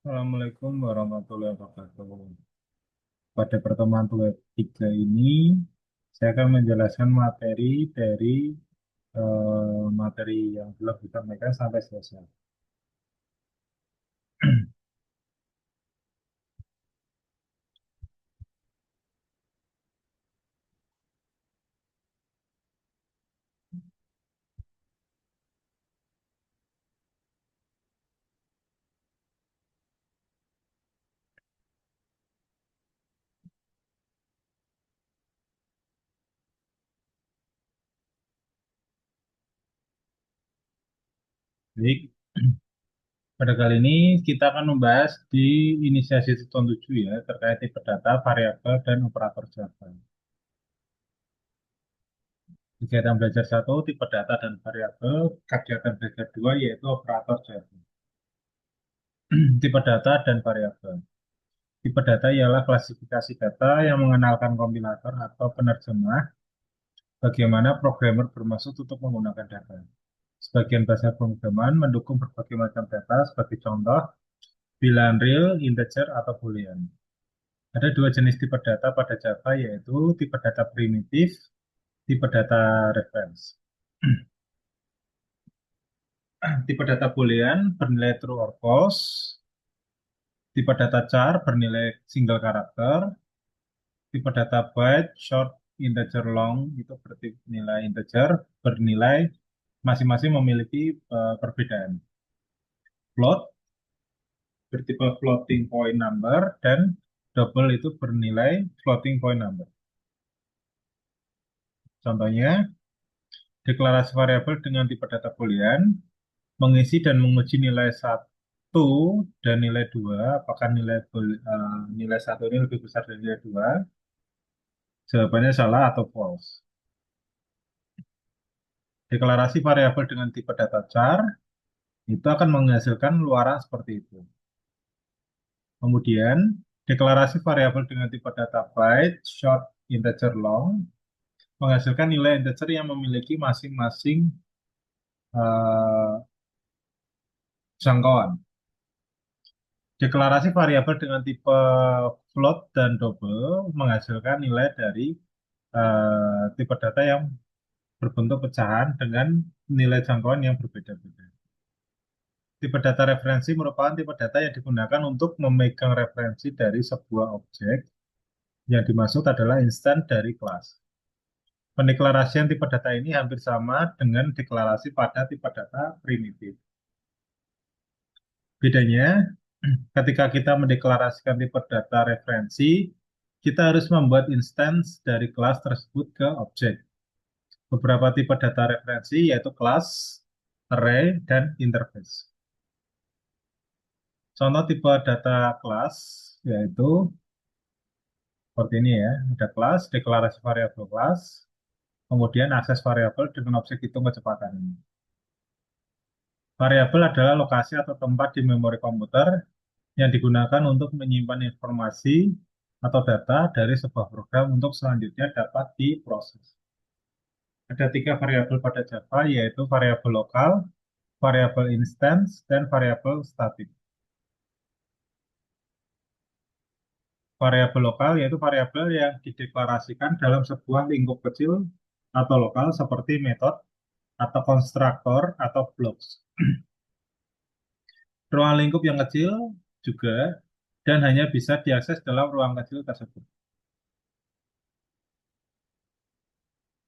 Assalamualaikum warahmatullahi wabarakatuh. Pada pertemuan ketiga ini, saya akan menjelaskan materi dari materi yang belum disampaikan sampai selesai. Baik, pada kali ini kita akan membahas di inisiasi 7 ya, terkait tipe data, variabel, dan operator Java. Kegiatan belajar 1, tipe data dan variabel. Kegiatan belajar 2 yaitu operator Java. Tipe data dan variabel. Tipe data ialah klasifikasi data yang mengenalkan kompilator atau penerjemah bagaimana programmer bermaksud untuk menggunakan data. Sebagian bahasa pemrograman mendukung berbagai macam data sebagai contoh bilangan real, integer, atau boolean. Ada dua jenis tipe data pada Java yaitu tipe data primitif, tipe data reference. Tipe data boolean bernilai true or false, tipe data char bernilai single karakter, tipe data byte, short, integer, long itu bernilai integer, bernilai masing-masing memiliki perbedaan. Float bertipe floating point number dan double itu bernilai floating point number. Contohnya, deklarasi variabel dengan tipe data boolean mengisi dan menguji nilai satu dan nilai 2. Apakah nilai 1 ini lebih besar dari nilai 2? Jawabannya salah atau false. Deklarasi variabel dengan tipe data char itu akan menghasilkan luaran seperti itu. Kemudian, deklarasi variabel dengan tipe data byte, short, integer, long menghasilkan nilai integer yang memiliki masing-masing eh, jangkauan. Deklarasi variabel dengan tipe float dan double menghasilkan nilai dari tipe data yang berbentuk pecahan dengan nilai jangkauan yang berbeda-beda. Tipe data referensi merupakan tipe data yang digunakan untuk memegang referensi dari sebuah objek yang dimaksud adalah instan dari kelas. Pendeklarasian tipe data ini hampir sama dengan deklarasi pada tipe data primitif. Bedanya, ketika kita mendeklarasikan tipe data referensi, kita harus membuat instance dari kelas tersebut ke objek. Beberapa tipe data referensi yaitu kelas, array, dan interface. Contoh tipe data kelas yaitu seperti ini ya, ada kelas, deklarasi variabel kelas, kemudian akses variabel dengan objek hitung kecepatan ini. Variabel adalah lokasi atau tempat di memori komputer yang digunakan untuk menyimpan informasi atau data dari sebuah program untuk selanjutnya dapat diproses. Ada 3 variabel pada Java, yaitu variabel lokal, variabel instance, dan variabel statik. Variabel lokal yaitu variabel yang dideklarasikan dalam sebuah lingkup kecil atau lokal seperti metode atau konstruktor atau blocks. Ruang lingkup yang kecil juga dan hanya bisa diakses dalam ruang kecil tersebut.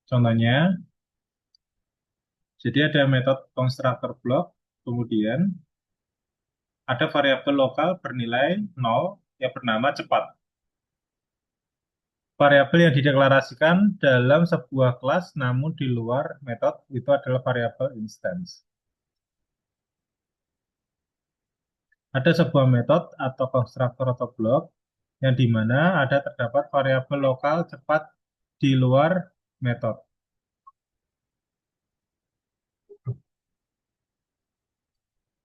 Contohnya, jadi ada metode konstruktor blok, kemudian ada variabel lokal bernilai 0 yang bernama cepat. Variabel yang dideklarasikan dalam sebuah kelas namun di luar metode itu adalah variabel instance. Ada sebuah metode atau konstruktor atau blok yang di mana ada terdapat variabel lokal cepat di luar metode.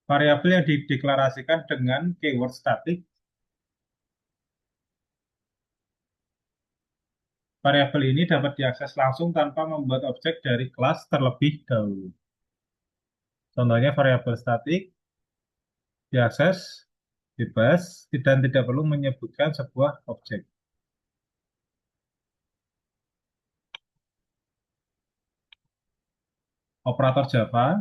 Variabel yang dideklarasikan dengan keyword statik. Variabel ini dapat diakses langsung tanpa membuat objek dari kelas terlebih dahulu. Contohnya variabel statik diakses bebas, dan tidak perlu menyebutkan sebuah objek. Operator Java.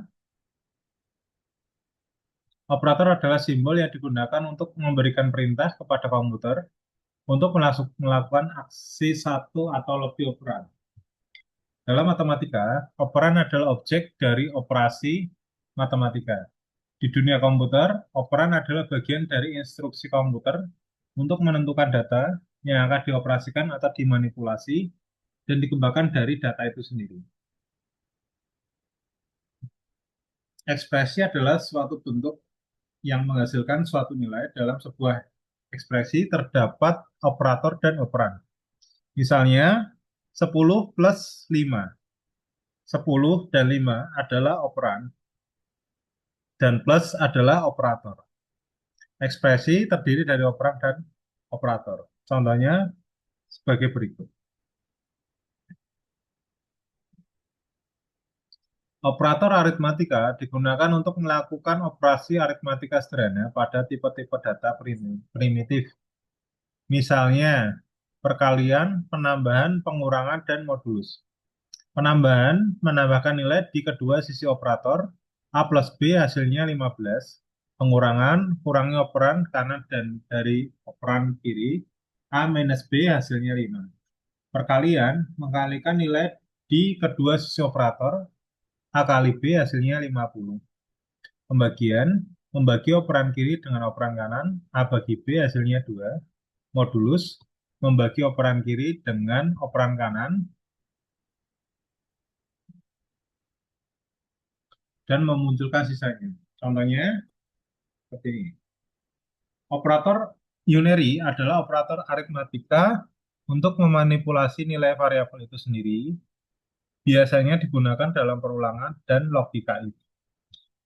Operator adalah simbol yang digunakan untuk memberikan perintah kepada komputer untuk melakukan aksi satu atau lebih operan. Dalam matematika, operan adalah objek dari operasi matematika. Di dunia komputer, operan adalah bagian dari instruksi komputer untuk menentukan data yang akan dioperasikan atau dimanipulasi dan dikembangkan dari data itu sendiri. Ekspresi adalah suatu bentuk yang menghasilkan suatu nilai. Dalam sebuah ekspresi terdapat operator dan operan. Misalnya, 10 plus 5. 10 dan 5 adalah operan, dan plus adalah operator. Ekspresi terdiri dari operan dan operator. Contohnya sebagai berikut. Operator aritmatika digunakan untuk melakukan operasi aritmatika sederhana pada tipe-tipe data primitif. Misalnya, perkalian, penambahan, pengurangan, dan modulus. Penambahan menambahkan nilai di kedua sisi operator, A plus B hasilnya 15. Pengurangan, kurangi operan kanan dan dari operan kiri, A minus B hasilnya 5. Perkalian mengkalikan nilai di kedua sisi operator, A kali B hasilnya 50. Pembagian, membagi operan kiri dengan operan kanan, A bagi B hasilnya 2. Modulus, membagi operan kiri dengan operan kanan, dan memunculkan sisanya. Contohnya, seperti ini. Operator unary adalah operator aritmatika untuk memanipulasi nilai variabel itu sendiri. Biasanya digunakan dalam perulangan dan logika itu.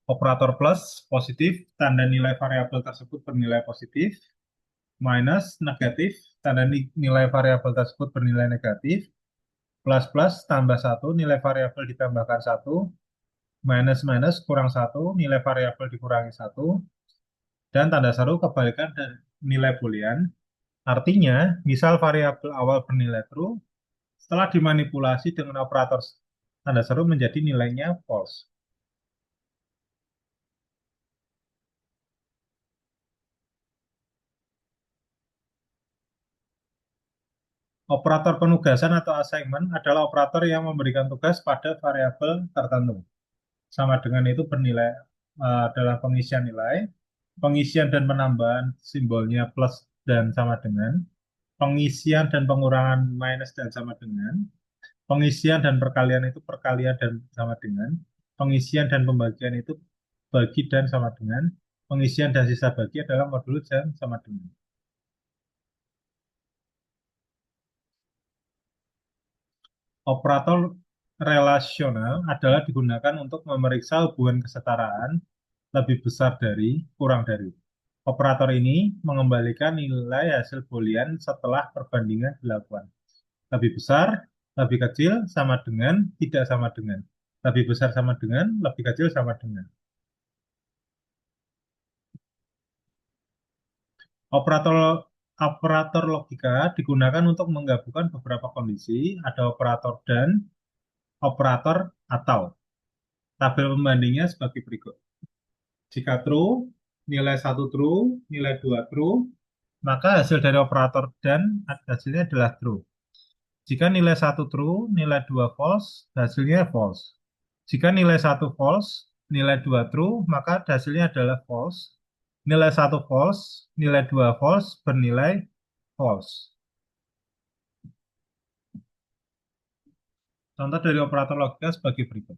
Operator plus positif, tanda nilai variabel tersebut bernilai positif. Minus negatif, tanda nilai variabel tersebut bernilai negatif. Plus plus tambah satu, nilai variabel ditambahkan satu. Minus minus kurang satu, nilai variabel dikurangi satu. Dan tanda seru kebalikan dari nilai boolean. Artinya, misal variabel awal bernilai true, setelah dimanipulasi dengan operator tanda seru menjadi nilainya false. Operator penugasan atau assignment adalah operator yang memberikan tugas pada variabel tertentu. Sama dengan itu bernilai dalam pengisian nilai, pengisian dan penambahan simbolnya plus dan sama dengan, pengisian dan pengurangan minus dan sama dengan, pengisian dan perkalian itu perkalian dan sama dengan, pengisian dan pembagian itu bagi dan sama dengan, pengisian dan sisa bagi adalah modulus dan sama dengan. Operator relasional adalah digunakan untuk memeriksa hubungan kesetaraan lebih besar dari, kurang dari. Operator ini mengembalikan nilai hasil boolean setelah perbandingan dilakukan. Lebih besar, lebih kecil, sama dengan, tidak sama dengan. Lebih besar sama dengan, lebih kecil sama dengan. Operator operator logika digunakan untuk menggabungkan beberapa kondisi, ada operator dan operator atau. Tabel pembandingnya sebagai berikut. Jika true, nilai satu true, nilai 2 true, maka hasil dari operator dan hasilnya adalah true. Jika nilai satu true, nilai 2 false, hasilnya false. Jika nilai satu false, nilai 2 true, maka hasilnya adalah false. Nilai satu false, nilai 2 false bernilai false. Contoh dari operator logika sebagai berikut.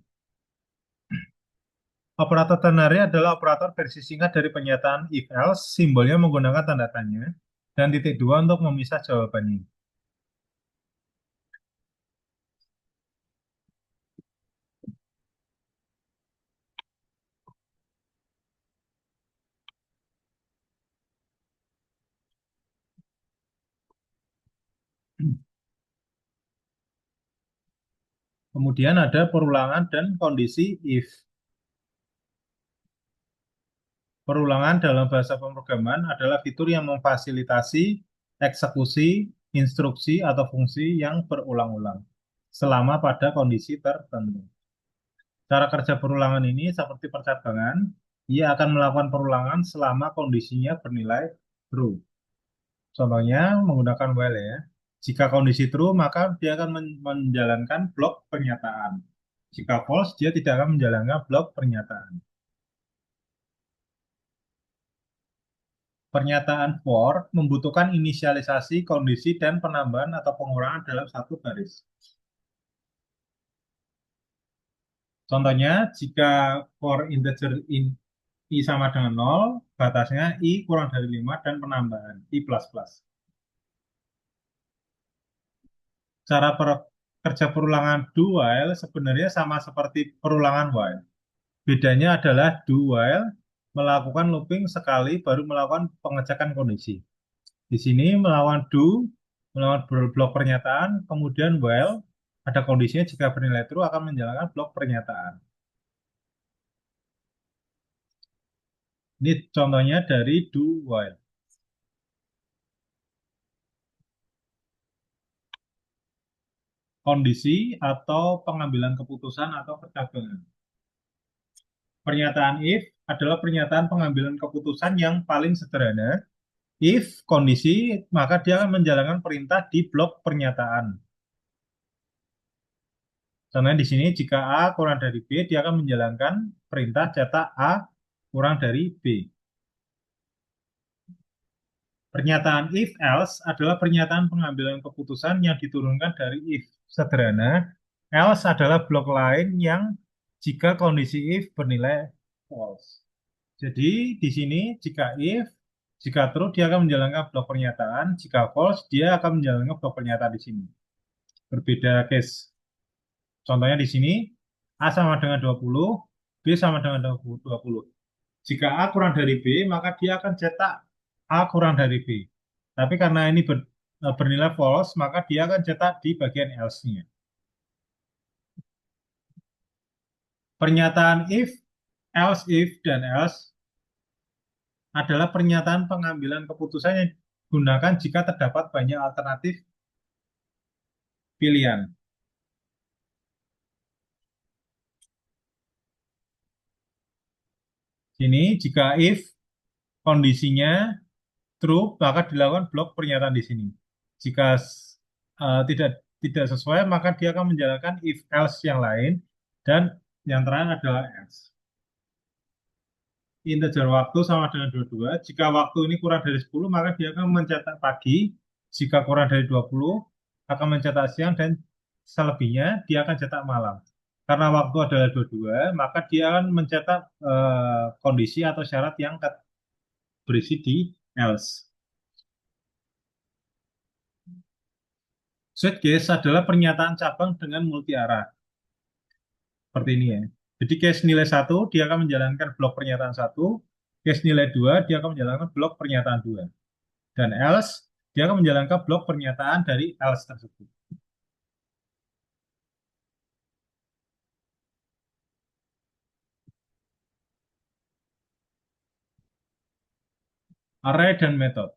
Operator ternary adalah operator versi singkat dari pernyataan if-else, simbolnya menggunakan tanda tanya, dan titik dua untuk memisah jawabannya. Kemudian ada perulangan dan kondisi if. Perulangan dalam bahasa pemrograman adalah fitur yang memfasilitasi eksekusi, instruksi, atau fungsi yang berulang-ulang selama pada kondisi tertentu. Cara kerja perulangan ini seperti percabangan, ia akan melakukan perulangan selama kondisinya bernilai true. Contohnya menggunakan while ya. Jika kondisi true, maka dia akan menjalankan blok pernyataan. Jika false, dia tidak akan menjalankan blok pernyataan. Pernyataan for membutuhkan inisialisasi kondisi dan penambahan atau pengurangan dalam satu baris. Contohnya, jika for integer i sama dengan 0, batasnya i kurang dari 5 dan penambahan i plus plus. Cara kerja perulangan do while sebenarnya sama seperti perulangan while. Bedanya adalah do while melakukan looping sekali baru melakukan pengecekan kondisi. Di sini melawan do, melawan blok pernyataan, kemudian while ada kondisinya jika bernilai true akan menjalankan blok pernyataan. Ini contohnya dari do while. Kondisi atau pengambilan keputusan atau percabangan. Pernyataan if adalah pernyataan pengambilan keputusan yang paling sederhana. If kondisi, maka dia akan menjalankan perintah di blok pernyataan. Contohnya di sini, jika A kurang dari B, dia akan menjalankan perintah cetak A kurang dari B. Pernyataan if else adalah pernyataan pengambilan keputusan yang diturunkan dari if. Sederhana, else adalah blok lain yang jika kondisi if bernilai false. Jadi di sini jika true dia akan menjalankan blok pernyataan, jika false dia akan menjalankan blok pernyataan di sini. Berbeda case. Contohnya di sini A sama dengan 20, B sama dengan 20. Jika A kurang dari B, maka dia akan cetak A kurang dari B. Tapi karena ini bernilai false, maka dia akan cetak di bagian else-nya. Pernyataan if, else if, dan else adalah pernyataan pengambilan keputusan yang digunakan jika terdapat banyak alternatif pilihan. Ini jika if kondisinya true, maka dilakukan blok pernyataan di sini. Jika tidak tidak sesuai, maka dia akan menjalankan if else yang lain dan yang terakhir adalah else. Integer waktu sama dengan 22. Jika waktu ini kurang dari 10, maka dia akan mencetak pagi. Jika kurang dari 20, akan mencetak siang dan selebihnya dia akan cetak malam. Karena waktu adalah 22, maka dia akan mencetak kondisi atau syarat yang berisi di else. Switch case adalah pernyataan cabang dengan multi arah. Seperti ini ya. Jadi case nilai 1, dia akan menjalankan blok pernyataan 1. Case nilai 2, dia akan menjalankan blok pernyataan 2. Dan else, dia akan menjalankan blok pernyataan dari else tersebut. Array dan metode.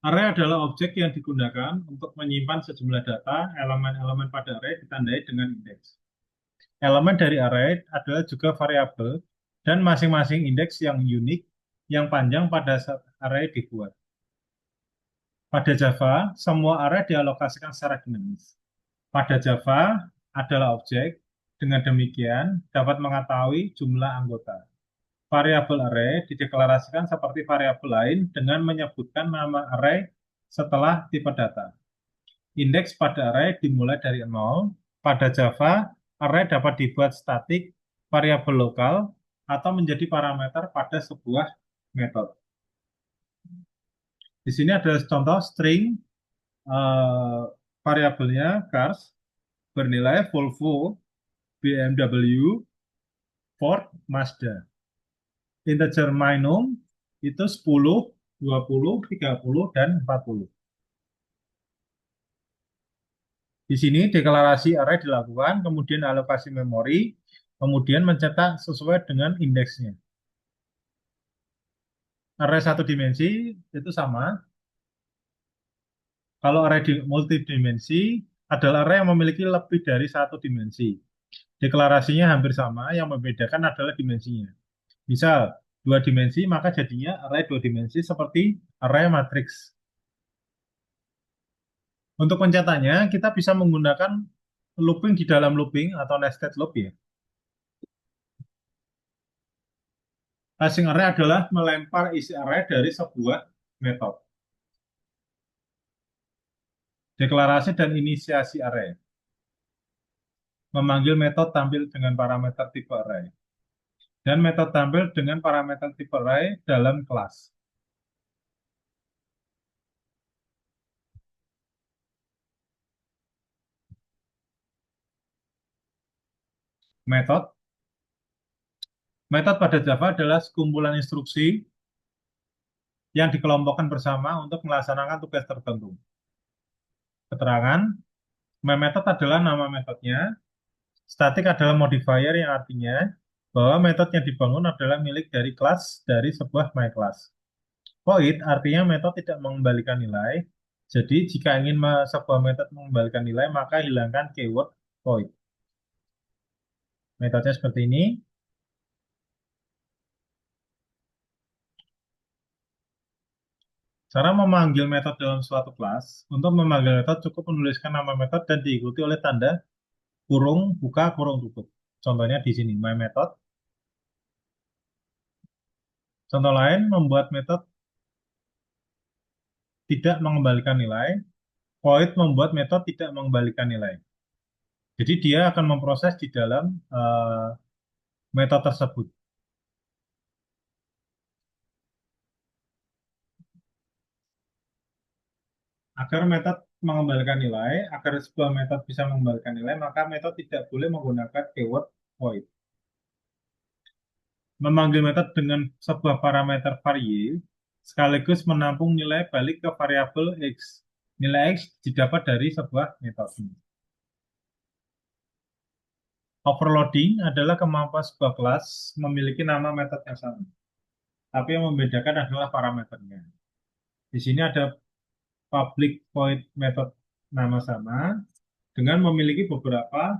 Array adalah objek yang digunakan untuk menyimpan sejumlah data. Elemen-elemen pada array ditandai dengan indeks. Elemen dari array adalah juga variabel dan masing-masing indeks yang unik yang panjang pada saat array dibuat. Pada Java, semua array dialokasikan secara dinamis. Pada Java adalah objek, dengan demikian dapat mengetahui jumlah anggota. Variabel array dideklarasikan seperti variabel lain dengan menyebutkan nama array setelah tipe data. Indeks pada array dimulai dari 0. Pada Java, array dapat dibuat statik, variabel lokal, atau menjadi parameter pada sebuah metode. Di sini ada contoh string variabelnya cars bernilai Volvo, BMW, Ford, Mazda. Integer minimum itu 10, 20, 30, dan 40. Di sini deklarasi array dilakukan, kemudian alokasi memori. Kemudian mencetak sesuai dengan indeksnya. Array satu dimensi itu sama. Kalau array multidimensi adalah array yang memiliki lebih dari satu dimensi. Deklarasinya hampir sama, yang membedakan adalah dimensinya. Misal, dua dimensi, maka jadinya array dua dimensi seperti array matriks. Untuk pencetaknya, kita bisa menggunakan looping di dalam looping atau nested loop ya. Passing array adalah melempar isi array dari sebuah metode. Deklarasi dan inisiasi array. Memanggil metode tampil dengan parameter tipe array. Dan metode tampil dengan parameter tipe array dalam kelas. Metode. Metode pada Java adalah sekumpulan instruksi yang dikelompokkan bersama untuk melaksanakan tugas tertentu. Keterangan, method adalah nama metodenya, static adalah modifier yang artinya bahwa metode yang dibangun adalah milik dari kelas dari sebuah myClass. Void artinya metode tidak mengembalikan nilai, jadi jika ingin sebuah metode mengembalikan nilai, maka hilangkan keyword void. Metodenya seperti ini. Cara memanggil metode dalam suatu kelas, untuk memanggil metode cukup menuliskan nama metode dan diikuti oleh tanda kurung buka kurung tutup. Contohnya di sini, my method. Contoh lain, membuat metode tidak mengembalikan nilai. Void membuat metode tidak mengembalikan nilai. Jadi dia akan memproses di dalam metode tersebut. Agar metode mengembalikan nilai, agar sebuah metode bisa mengembalikan nilai, maka metode tidak boleh menggunakan keyword void. Memanggil metode dengan sebuah parameter varie, sekaligus menampung nilai balik ke variabel x. Nilai x didapat dari sebuah metode. Overloading adalah kemampuan sebuah kelas memiliki nama metode yang sama. Tapi yang membedakan adalah parameternya. Di sini ada public void method nama sama dengan memiliki beberapa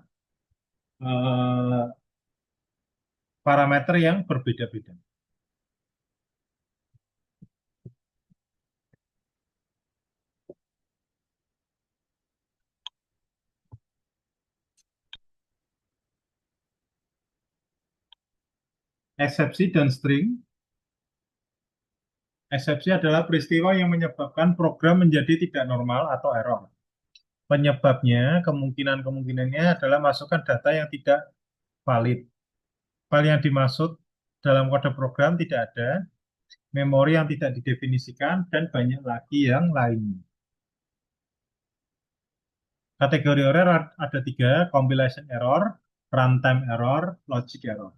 eh, parameter yang berbeda-beda. Eksepsi dan string. Eksepsi adalah peristiwa yang menyebabkan program menjadi tidak normal atau error. Penyebabnya, kemungkinan-kemungkinannya adalah masukkan data yang tidak valid. File yang dimaksud dalam kode program tidak ada, memori yang tidak didefinisikan, dan banyak lagi yang lainnya. Kategori error ada tiga, compilation error, runtime error, logic error.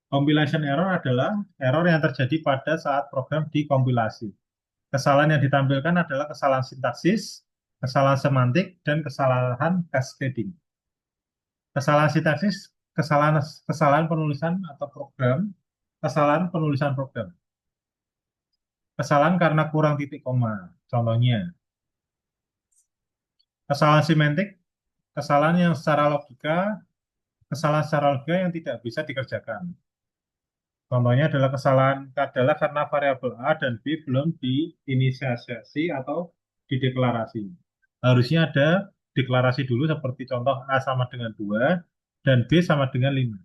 Compilation error adalah error yang terjadi pada saat program dikompilasi. Kesalahan yang ditampilkan adalah kesalahan sintaksis, kesalahan semantik, dan kesalahan cascading. Kesalahan sintaksis, kesalahan penulisan atau program, kesalahan penulisan program. Kesalahan karena kurang titik koma, contohnya. Kesalahan semantik, kesalahan yang secara logika, kesalahan secara logika yang tidak bisa dikerjakan. Contohnya adalah kesalahan adalah karena variabel A dan B belum diinisiasi atau dideklarasi. Harusnya ada deklarasi dulu seperti contoh A sama dengan 2 dan B sama dengan 5.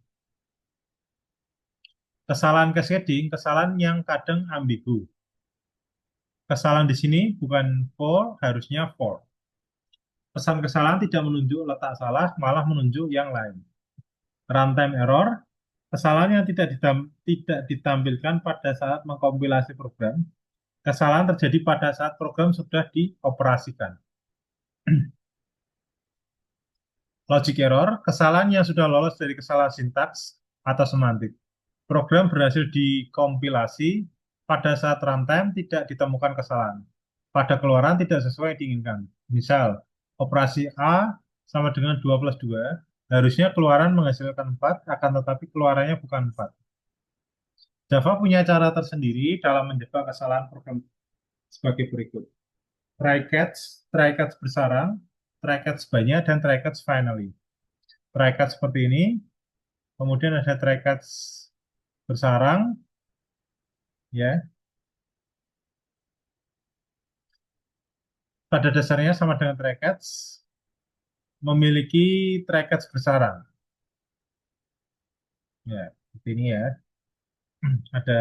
Kesalahan cascading, kesalahan yang kadang ambigu. Kesalahan di sini bukan for, harusnya for. Pesan kesalahan tidak menunjuk letak salah, malah menunjuk yang lain. Runtime error, kesalahan yang tidak ditampilkan pada saat mengkompilasi program. Kesalahan terjadi pada saat program sudah dioperasikan. Logic error, kesalahan yang sudah lolos dari kesalahan sintaks atau semantik. Program berhasil dikompilasi, pada saat runtime tidak ditemukan kesalahan. Pada keluaran tidak sesuai yang diinginkan. Misal, operasi A sama dengan 2 plus 2, Harusnya keluaran menghasilkan 4, akan tetapi keluarannya bukan 4. Java punya cara tersendiri dalam menjebak kesalahan program sebagai berikut. Try catch, try catch bersarang, try catch banyak, dan try catch finally. Try catch seperti ini, kemudian ada try catch bersarang, ya. Pada dasarnya sama dengan try catch, memiliki try catch bersarang. Ya, seperti ini ya. Ada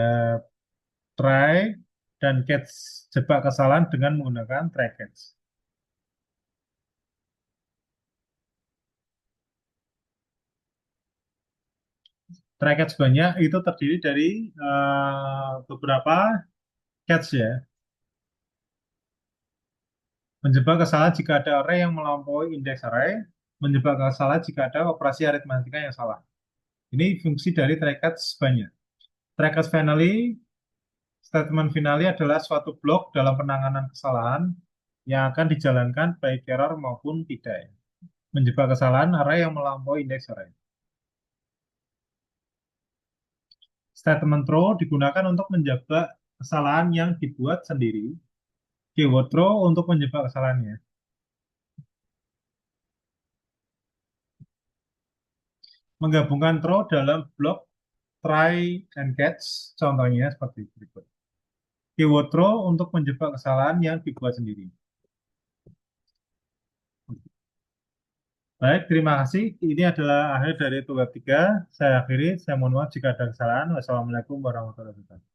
try dan catch, jebak kesalahan dengan menggunakan try catch. Try catch banyak itu terdiri dari beberapa catch ya. Menjebak kesalahan jika ada array yang melampaui indeks array. Menjebak kesalahan jika ada operasi aritmatika yang salah. Ini fungsi dari try catch banyak. Try catch finally, statement finally adalah suatu blok dalam penanganan kesalahan yang akan dijalankan baik error maupun tidak. Menjebak kesalahan array yang melampaui indeks array. Statement throw digunakan untuk menjebak kesalahan yang dibuat sendiri. Keyword throw untuk menjebak kesalahannya. Menggabungkan throw dalam blok try and catch, contohnya seperti berikut. Keyword throw untuk menjebak kesalahan yang dibuat sendiri. Baik, terima kasih. Ini adalah akhir dari tugas 3. Saya akhiri. Saya mohon maaf jika ada kesalahan. Wassalamualaikum warahmatullahi wabarakatuh.